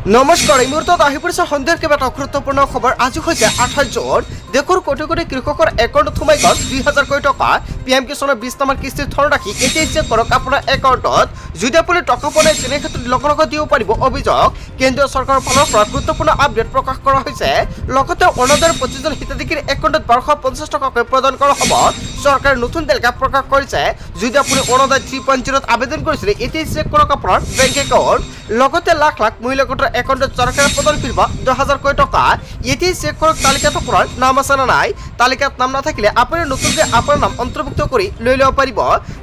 নমস্কাৰ এই মুহূৰ্তত আহি পৰিছে সন্ধিয়াৰ কেইবাটাও গুৰুত্বপূৰ্ণ খবৰ। আজি হৈছে 28 জুন। দেশৰ কোটি কোটি কৃষকৰ একাউণ্টত সোমাই গ'ল 2000 কোটি টকা। PM কিষাণৰ 20 নম্বৰ কিস্তিৰ ধনৰাশি এতিয়া চেক কৰক আপোনাৰ একাউণ্টত। যদি আপুনি টকা পোৱা নাই তেনে ক্ষেত্ৰত লগে দিব পাৰিব অভিযোগ। কেন্দ্ৰীয় চৰকাৰৰ ফালৰ পৰা গুৰুত্বপূৰ্ণ আপডেট প্ৰকাশ কৰা হৈছে। লগতে অৰুণোদয়ৰ 25জন হিতাধিকাৰীৰ একাউণ্টত 1250 টকাকৈ প্ৰদান কৰা হ'ব। চৰকাৰে নতুন তালিকা প্ৰকাশ কৰিছে। যদি আপুনি অৰুণোদয় 3.0ত আবেদন কৰিছিলে এতিয়া চেক কৰক আপোনাৰ বেংক একাউণ্ট। লগতে লাখ লাখ মহিলা গোটৰ একাউণ্টত চৰকাৰে প্ৰদান কৰিব 10,000 কোটি টকা। এতিয়া চেক কৰক তালিকাত আপোনাৰ নাম আছে নে নাই। তালিকাত নাম নাথাকিলে আপুনি নতুনকৈ আপোনাৰ নাম অন্তৰ্ভুক্ত কৰি লৈ ল'ব পাৰিব।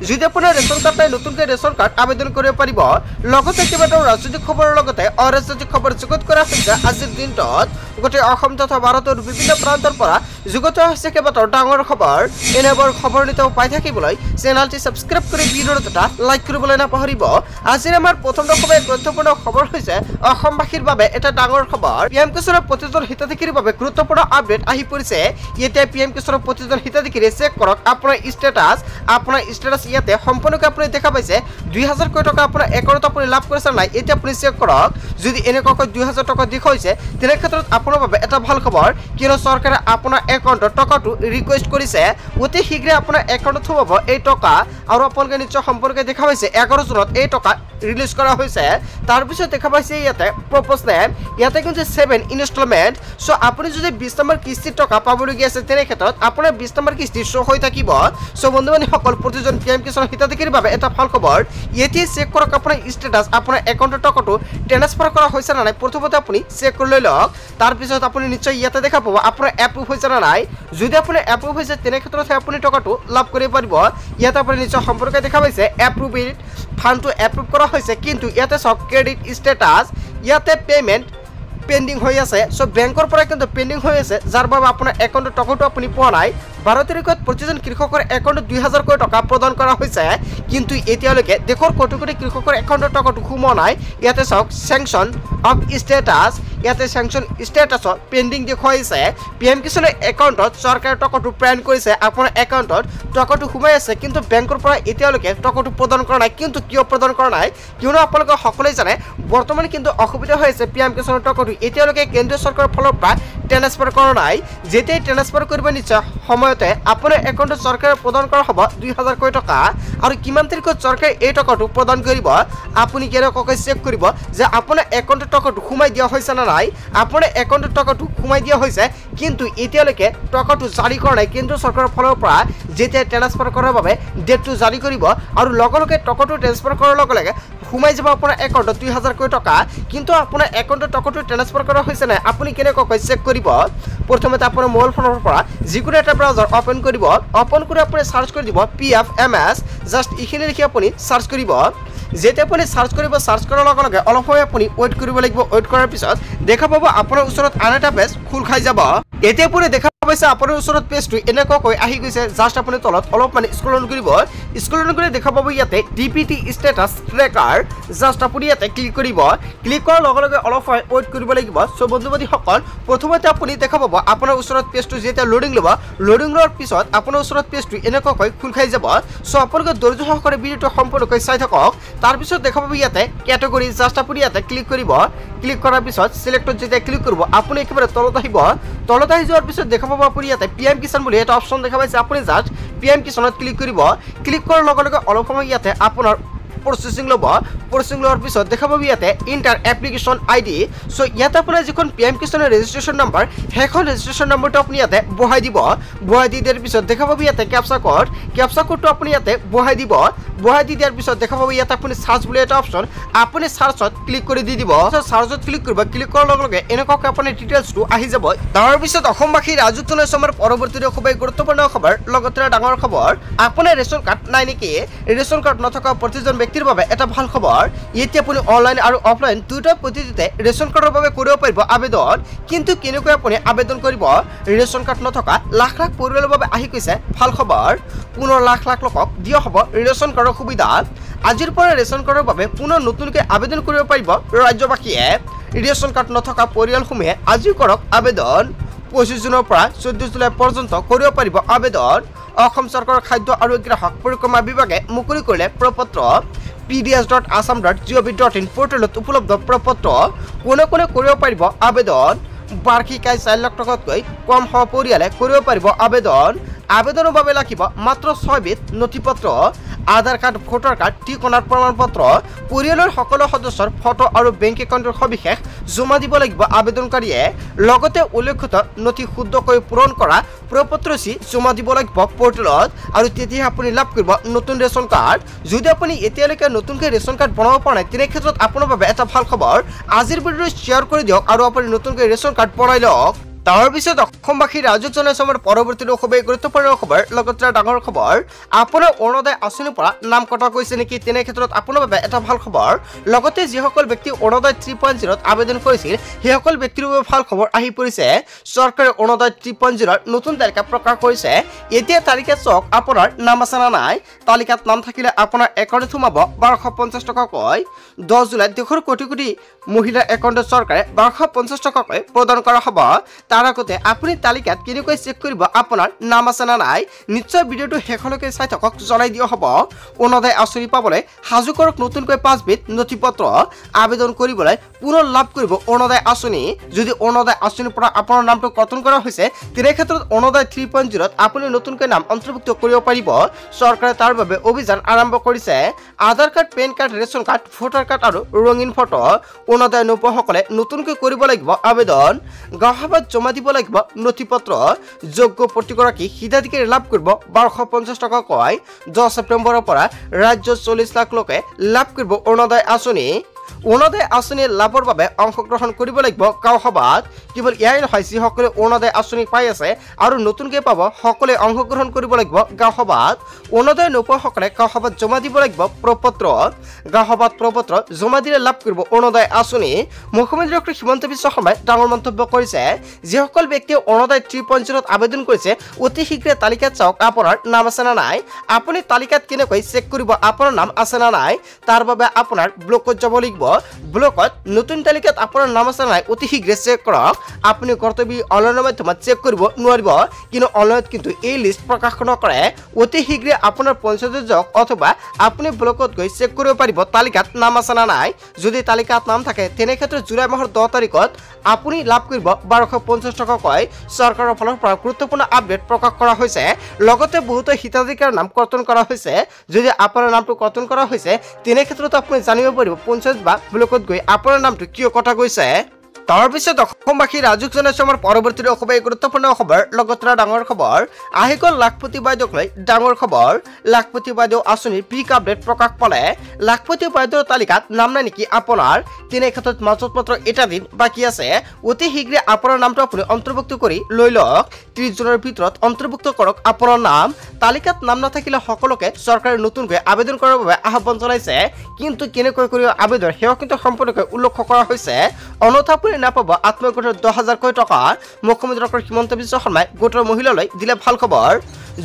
যদি আপোনাৰ ৰেচন কাৰ্ড নাই নতুনকৈ ৰেচন কাৰ্ড আবেদন কৰিব পাৰিব। লগতে কেইবাটাও ৰাজনৈতিক খবৰৰ লগতে অৰাজনৈতিক খবৰ যুগুত কৰা হৈছে। আজিৰ দিনটোত গোটেই অসম তথা ভাৰতৰ বিভিন্ন প্ৰান্তৰ পৰা যুগুত হৈছে কেইবাটাও ডাঙৰ খবৰ। এনেবোৰ খবৰ নিতৌ পাই থাকিবলৈ চেনেলটি ছাবস্ক্ৰাইব কৰি ভিডিঅ'টো এটা লাইক কৰিবলৈ নাপাহৰিব। আজিৰ আমাৰ প্ৰথম গুৰুত্বপূৰ্ণ খবৰ হৈছে অসমবাসীৰ বাবে এটা ডাঙৰ খবৰ। PM কিষাণৰ 25জন হিতাধিকাৰীৰ বাবে গুৰুত্বপূৰ্ণ আপডেট আহি পৰিছে। এতিয়া PM কিষাণৰ 25জন হিতাধিকাৰী চেক কৰক আপোনাৰ ষ্টেটাছ। আপোনাৰ ষ্টেটাছ ইয়াতে সম্পূৰ্ণকৈ আপুনি দেখা পাইছে 2000 কোটি টকা আপোনাৰ একাউণ্টত আপুনি লাভ কৰিছে নাই এতিয়া আপুনি চেক কৰক। যদি এনেকুৱাকৈ 2000 টকা দেখুৱাইছে তেনে ক্ষেত্ৰত আপোনাৰ বাবে এটা ভাল খবৰ, কিয়নো চৰকাৰে আপোনাৰ একাউণ্টত টকাটো ৰিকুৱেষ্ট কৰিছে। অতি শীঘ্ৰে আপোনাৰ একাউণ্টত সোমাব এই টকা। আৰু আপোনালোকে নিশ্চয় সম্পৰ্কে দেখা পাইছে 11 জুনত এই টকা ৰিলিজ কৰা হৈছে। তাৰপিছত দেখা পাইছে ইয়াতে প্ৰপ'জ নেম, ইয়াতে কিন্তু 7 ইনষ্টলমেণ্ট। চ' আপুনি যদি 20 নম্বৰ কিস্তিৰ টকা পাবলগীয়া আছে তেনে ক্ষেত্ৰত আপোনাৰ 20 নম্বৰ কিস্তি শ্ব' হৈ থাকিব। চ' বন্ধু বান্ধৱীসকল প্ৰতিজন PM কিষাণৰ হিতাধিকাৰীৰ বাবে এটা ভাল খবৰ। এতিয়া চেক কৰক আপোনাৰ ষ্টেটাছ। আপোনাৰ একাউণ্টৰ টকাটো ট্ৰান্সফাৰ কৰা হৈছে নে নাই প্ৰথমতে আপুনি চেক কৰি লৈ লওক। তাৰপিছত আপুনি নিশ্চয় ইয়াতে দেখা পাব আপোনাৰ এপ্ৰুভ হৈছে নে নাই। যদি আপোনাৰ এপ্ৰুভ হৈছে তেনে ক্ষেত্ৰতহে আপুনি টকাটো লাভ কৰিব পাৰিব। ইয়াতে আপুনি নিশ্চয় সম্পৰ্কে দেখা পাইছে এপ্ৰুভ ইট ফাণ্ডটো এপ্ৰুভ কৰা হৈছে, কিন্তু ইয়াতে চাওক ক্ৰেডিট ষ্টেটাছ ইয়াতে পে'মেণ্ট পেণ্ডিং হৈ আছে। চ' বেংকৰ পৰা কিন্তু পেণ্ডিং হৈ আছে, যাৰ বাবে আপোনাৰ একাউণ্টৰ টকাটো আপুনি পোৱা নাই। 12 তাৰিখত প্ৰতিজন কৃষকৰ একাউণ্টত 2000 কোটি টকা প্ৰদান কৰা হৈছে, কিন্তু এতিয়ালৈকে দেশৰ কোটি কোটি কৃষকৰ একাউণ্টৰ টকাটো সোমোৱা নাই। ইয়াতে চাওক চেংচন অফ ষ্টেটাছ, ইয়াতে চেংচন ষ্টেটাছত পেণ্ডিং দেখুৱাইছে। PM কিষাণৰ একাউণ্টত চৰকাৰে টকাটো প্ৰেৰণ কৰিছে, আপোনাৰ একাউণ্টত টকাটো সোমাই আছে, কিন্তু বেংকৰ পৰা এতিয়ালৈকে টকাটো প্ৰদান কৰা নাই। কিন্তু কিয় প্ৰদান কৰা নাই, কিয়নো আপোনালোকে সকলোৱে জানে বৰ্তমান কিন্তু অসুবিধা হৈ আছে। PM কিষাণৰ টকাটো এতিয়ালৈকে কেন্দ্ৰীয় চৰকাৰৰ ফালৰ পৰা ট্ৰান্সফাৰ কৰা নাই। যেতিয়াই ট্ৰান্সফাৰ কৰিব নিশ্চয় সময়তে আপোনাৰ একাউণ্টত চৰকাৰে প্ৰদান কৰা হ'ব 2000 কোটি টকা। আৰু কিমান তাৰিখত চৰকাৰে এই টকাটো প্ৰদান কৰিব আপুনি কেনেকুৱাকৈ চেক কৰিব যে আপোনাৰ একাউণ্টত টকাটো সোমাই দিয়া হৈছে নে নাই। আপোনাৰ একাউণ্টত টকাটো সোমাই দিয়া হৈছে, কিন্তু এতিয়ালৈকে টকাটো জাৰি কৰা নাই কেন্দ্ৰীয় চৰকাৰৰ ফালৰ পৰা। যেতিয়া ট্ৰান্সফাৰ কৰাৰ বাবে ডেটটো জাৰি কৰিব আৰু লগে লগে টকাটো ট্ৰান্সফাৰ কৰাৰ লগে লগে সোমাই যাব আপোনাৰ একাউণ্টত 2000 কোটি টকা। কিন্তু আপোনাৰ একাউণ্টত টকাটো ট্ৰান্সফাৰ কৰা হৈছে নাই আপুনি কেনেকুৱাকৈ চেক কৰিব। প্ৰথমতে আপোনাৰ মোবাইল ফোনৰ পৰা যিকোনো এটা ব্ৰাউজাৰ অপেন কৰিব। অপেন কৰি আপুনি চাৰ্চ কৰি দিব PFMS। জাষ্ট এইখিনি লিখি আপুনি চাৰ্চ কৰিব। যেতিয়া আপুনি চাৰ্চ কৰিব, চাৰ্চ কৰাৰ লগে লগে অলপ সময় আপুনি ৱেইট কৰিব লাগিব। ৱেইট কৰাৰ পিছত দেখা পাব আপোনাৰ ওচৰত আন এটা পেজ খোল খাই যাব। এতিয়া আপুনি দেখা পাইছে আপোনাৰ ওচৰত পেজটো এনেকুৱাকৈ আহি গৈছে। জাষ্ট আপুনি তলত অলপমান স্ক্ৰল কৰিব। স্ক্ৰল কৰি দেখা পাব ইয়াতে DPT ষ্টেটাছ ট্ৰেকাৰ। জাষ্ট আপুনি ইয়াতে ক্লিক কৰিব। ক্লিক কৰাৰ লগে লগে অলপ সময় ৱেইট কৰিব লাগিব। চ' বন্ধু বান্ধৱীসকল প্ৰথমতে আপুনি দেখা পাব আপোনাৰ ওচৰত পেজটো যেতিয়া লোডিং ল'ব, লোডিং লোৱাৰ পিছত আপোনাৰ ওচৰত পেজটো এনেকুৱাকৈ খোল খাই যাব। চ' আপোনালোকে ধৈৰ্য সহকাৰে ভিডিঅ'টো সম্পূৰ্ণকৈ চাই থাকক। তাৰপিছত দেখা পাব ইয়াতে কেটেগৰী। জাষ্ট আপুনি ইয়াতে ক্লিক কৰিব। ক্লিক কৰাৰ পিছত চিলেক্টত যেতিয়া ক্লিক কৰিব আপুনি একেবাৰে তলত আহিব। তলত আহি যোৱাৰ পিছত দেখা পাব আপুনি ইয়াতে PM কিষাণ বুলি এটা অপশ্যন দেখা পাইছে। আপুনি জাষ্ট PM কিষাণত ক্লিক কৰিব। ক্লিক কৰাৰ লগে লগে অলপ সময় ইয়াতে আপোনাৰ প্ৰচেছিং ল'ব। প্ৰচেছিং লোৱাৰ পিছত দেখা পাব ইয়াতে ইণ্টাৰ এপ্লিকেশ্যন ID। চ' ইয়াতে আপোনাৰ যিখন PM কিষাণৰ ৰেজিষ্ট্ৰেশ্যন নম্বৰ সেইখন ৰেজিষ্ট্ৰেশ্যন নম্বৰটো আপুনি ইয়াতে বহাই দিব। বহাই দি দিয়াৰ পিছত দেখা পাব ইয়াতে কেপচা কোড। কেপচা কোডটো আপুনি ইয়াতে বহাই দিব। বহাই দি দিয়াৰ পিছত দেখা পাব ইয়াতে আপুনি চাৰ্চ বুলি এটা অপশ্যন, আপুনি চাৰ্চত ক্লিক কৰি দি দিব। চাৰ্চত ক্লিক কৰিব। ক্লিক কৰাৰ লগে লগে এনেকুৱাকৈ আপোনাৰ ডিটেইলছটো আহি যাব। তাৰপিছত অসমবাসী ৰাজত্ব লৈ আমাৰ পৰৱৰ্তী খুবেই গুৰুত্বপূৰ্ণ খবৰ, লগতে ডাঙৰ খবৰ। আপোনাৰ ৰেচন কাৰ্ড নাই নেকি? ৰেচন কাৰ্ড নথকা প্ৰতিজন ব্যক্তিৰ বাবে এটা ভাল খবৰ। এতিয়া আপুনি অনলাইন আৰু অফলাইন দুটা পদ্ধতিতে ৰেচন কাৰ্ডৰ বাবে কৰিব পাৰিব আবেদন। কিন্তু কেনেকৈ আপুনি আবেদন কৰিব? ৰেচন কাৰ্ড নথকা লাখ লাখ পৰিয়ালৰ বাবে আহি গৈছে ভাল খবৰ। পুনৰ লাখ লাখ লোকক দিয়া হ'ব ৰেচন কাৰ্ডৰ সুবিধা। আজিৰ পৰা ৰেচন কাৰ্ডৰ বাবে পুনৰ নতুনকৈ আবেদন কৰিব পাৰিব ৰাজ্যবাসীয়ে। ৰেচন কাৰ্ড নথকা পৰিয়ালসমূহে আজি কৰক আবেদন। 25 জুনৰ পৰা 14 জুলাই পৰ্যন্ত কৰিব পাৰিব আবেদন। অসম চৰকাৰৰ খাদ্য আৰু গ্ৰাহক পৰিক্ৰমা বিভাগে মুকলি কৰিলে প্ৰপত্ৰ। pds.assam.gov.in পোৰ্টেলত উপলব্ধ প্ৰপত্ৰ কোনে কোনে কৰিব পাৰিব আবেদন বাৰ্ষিক আয় 4 লাখ টকাতকৈ কম হোৱা পৰিয়ালে কৰিব পাৰিব আবেদন আবেদনৰ বাবে লাগিব মাত্ৰ 6 বিধ নথিপত্ৰ আধাৰ কাৰ্ড ভোটাৰ কাৰ্ড ঠিকনাৰ প্ৰমাণপত্ৰ পৰিয়ালৰ সকলো সদস্যৰ ফটো আৰু বেংক একাউণ্টৰ সবিশেষ জমা দিব লাগিব আবেদনকাৰীয়ে লগতে উল্লেখিত নথি শুদ্ধকৈ পূৰণ কৰা প্ৰপত্ৰচি জমা দিব লাগিব পোৰ্টেলত আৰু তেতিয়া আপুনি লাভ কৰিব নতুন ৰেচন কাৰ্ড যদি আপুনি এতিয়ালৈকে নতুনকৈ ৰেচন কাৰ্ড বনাব পৰা নাই তেনে ক্ষেত্ৰত আপোনাৰ বাবে এটা ভাল খবৰ আজিৰ ভিডিঅ'টো শ্বেয়াৰ কৰি দিয়ক আৰু আপুনি নতুনকৈ ৰেচন কাৰ্ড বনাই লওক তাৰ পিছত অসমবাসী ৰাজ্যক জনাইছো আমাৰ পৰৱৰ্তী খুবেই গুৰুত্বপূৰ্ণ খবৰ লগতে ডাঙৰ খবৰ আপোনাৰ অৰুণোদয় আঁচনিৰ পৰা নাম কটা গৈছে নেকি তেনে ক্ষেত্ৰত আপোনাৰ বাবে এটা ভাল খবৰ লগতে যিসকল ব্যক্তি অৰুণোদয় 3.0 আবেদন কৰিছিল সেইসকল ব্যক্তিৰ বাবে ভাল খবৰ আহি পৰিছে চৰকাৰে অৰুণোদয় 3.0 নতুন তালিকা প্ৰকাশ কৰিছে এতিয়া তালিকাত চাওক আপোনাৰ নাম আছে না নাই তালিকাত নাম থাকিলে আপোনাৰ একাউণ্টত সোমাব 1250 টকাকৈ 10 জুলাইত দেশৰ কোটি কোটি মহিলাৰ একাউণ্টত চৰকাৰে 1250 টকাকৈ প্ৰদান কৰা হ'ব তাৰ আগতে আপুনি তালিকাত কেনেকৈ চেক কৰিব আপোনাৰ নাম আছে না নাই নিশ্চয় ভিডিঅ'টো শেষলৈকে চাই থাকক জনাই দিয়া হ'ব অৰুণোদয় আঁচনি পাবলৈ সাজু কৰক নতুনকৈ 5 বিধ নথিপত্ৰ আবেদন কৰিবলৈ পুনৰ লাভ কৰিব অৰুণোদয় আঁচনি যদি অৰুণোদয় আঁচনিৰ পৰা আপোনাৰ নামটো কৰ্তন কৰা হৈছে তেনে ক্ষেত্ৰত অৰুণোদয় 3.0 আপুনি নতুনকৈ নাম অন্তৰ্ভুক্ত কৰিব পাৰিব চৰকাৰে তাৰ বাবে অভিযান আৰম্ভ কৰিছে Aadhaar card PAN card ration card voter card আৰু ৰঙীন ফটো অৰুণোদয় নোপোৱাসকলে নতুনকৈ কৰিব লাগিব আবেদন গাঁওসভাত জমা দিব লাগিব নথিপত্ৰ যোগ্য প্ৰতিগৰাকী হিতাধিকাৰী লাভ কৰিব 1250 টকাকৈ 10 ছেপ্টেম্বৰৰ পৰা ৰাজ্যৰ 40 লাখ লোকে লাভ কৰিব অৰুণোদয় আঁচনি অৰুণোদয় আঁচনি লাভৰ বাবে অংশগ্ৰহণ কৰিব লাগিব গাঁওসভাত কেৱল ইয়াই নহয় যিসকলে অৰুণোদয় আঁচনি পাই আছে আৰু নতুনকৈ পাব সকলোৱে অংশগ্ৰহণ কৰিব লাগিব গাঁওসভাত অৰুণোদয় নোপোৱাসকলে গাঁওসভাত জমা দিব লাগিব প্ৰপত্ৰ গাঁওসভাত প্ৰপত্ৰ জমা দিলে লাভ কৰিব অৰুণোদয় আঁচনি মুখ্যমন্ত্ৰী ডক্টৰ হিমন্ত বিশ্ব শৰ্মাই ডাঙৰ মন্তব্য কৰিছে যিসকল ব্যক্তিয়ে অৰুণোদয় 3.0 আবেদন কৰিছে অতি শীঘ্ৰে তালিকাত চাওক আপোনাৰ নাম আছে না নাই আপুনি তালিকাত কেনেকৈ চেক কৰিব আপোনাৰ নাম আছে না নাই তাৰ বাবে আপোনাৰ ব্লকত যাব লাগিব ব্লকত নতুন তালিকাত আপোনাৰ নাম আছে নাই অতি শীঘ্ৰে চেক কৰক আপুনি কৰ্তব্য অনলাইনৰ মাধ্যমত চেক কৰিব নোৱাৰিব কিন্তু অনলাইনত কিন্তু এই লিষ্ট প্ৰকাশ নকৰে অতি শীঘ্ৰে আপোনাৰ পঞ্চায়তত যাওক অথবা আপুনি ব্লকত গৈ চেক কৰিব পাৰিব তালিকাত নাম আছে না নাই যদি তালিকাত নাম থাকে তেনে ক্ষেত্ৰত জুলাই মাহৰ 10 তাৰিখত আপুনি লাভ কৰিব 1250 টকাকৈ চৰকাৰৰ ফালৰ পৰা গুৰুত্বপূৰ্ণ আপডেট প্ৰকাশ কৰা হৈছে লগতে বহুতো হিতাধিকাৰীৰ নাম কৰ্তন কৰা হৈছে যদি আপোনাৰ নামটো কৰ্তন কৰা হৈছে তেনে ক্ষেত্ৰত আপুনি জানিব পাৰিব পঞ্চায়ত বা ব্লকত গৈ আপোনাৰ নামটো কিয় কটা গৈছে তাৰ পিছত অসমবাসী ৰাজ্যক জনাইছো আমাৰ পৰৱৰ্তী খুবেই গুৰুত্বপূৰ্ণ খবৰ লগতে ডাঙৰ খবৰ আহি গ'ল লাখপতি বাইদেউক লৈ ডাঙৰ খবৰ লাখপতি বাইদেউ আঁচনিৰ পিক আপডেট প্ৰকাশ পালে লাখপতি বাইদেউৰ তালিকাত নাম নাই নেকি আপোনাৰ তেনে ক্ষেত্ৰত মাজত মাত্ৰ এটা দিন বাকী আছে অতি শীঘ্ৰে আপোনাৰ নামটো আপুনি অন্তৰ্ভুক্ত কৰি লৈ লওক 30 জুনৰ ভিতৰত অন্তৰ্ভুক্ত কৰক আপোনাৰ নাম তালিকাত নাম নাথাকিলে সকলোকে চৰকাৰে নতুনকৈ আবেদন কৰাৰ বাবে আহ্বান জনাইছে কিন্তু কেনেকৈ কৰিব আবেদন সেয়া কিন্তু সম্পূৰ্ণকৈ উল্লেখ কৰা হৈছে অনথা নাপাব আত্মগোটৰ 10,000 টকা মুখ্যমন্ত্ৰী ডক্টৰ হিমন্ত বিশ্ব শৰ্মাই গোটৰ মহিলালৈ দিলে ভাল খবৰ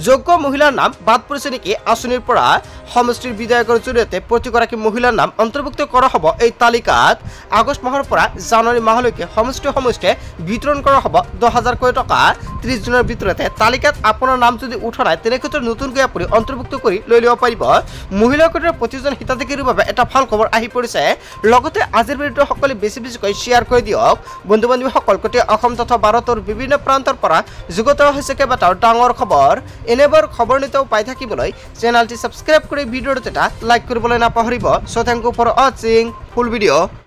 যোগ্য মহিলাৰ নাম বাদ পৰিছে নেকি আঁচনিৰ পৰা সমষ্টিৰ বিধায়কৰ জৰিয়তে প্ৰতিগৰাকী মহিলাৰ নাম অন্তৰ্ভুক্ত কৰা হ'ব এই তালিকাত আগষ্ট মাহৰ পৰা জানুৱাৰী মাহলৈকে সমষ্টিয়ে বিতৰণ কৰা হ'ব 10,000 টকা 30 জুনৰ ভিতৰতে তালিকাত আপোনাৰ নাম যদি উঠা নাই তেনে ক্ষেত্ৰত নতুনকৈ আপুনি অন্তৰ্ভুক্ত কৰি লৈ ল'ব পাৰিব মহিলা গোটৰ প্ৰতিজন হিতাধিকাৰীৰ বাবে এটা ভাল খবৰ আহি পৰিছে লগতে আজিৰ ভিডিঅ'টো সকলোৱে বেছিকৈ শ্বেয়াৰ কৰি দিয়ক বন্ধু বান্ধৱীসকল গোটেই অসম তথা ভাৰতৰ বিভিন্ন প্ৰান্তৰ পৰা যুগত হৈছে কেইবাটাও ডাঙৰ খবৰ এনেবোৰ খবৰ নিতেও পাই থাকিবলৈ চেনেলটি সাবস্ক্ৰাইব কৰি ভিডিঅ'টো এটা লাইক কৰিবলৈ নাপাহৰিব so thank you for watching full video'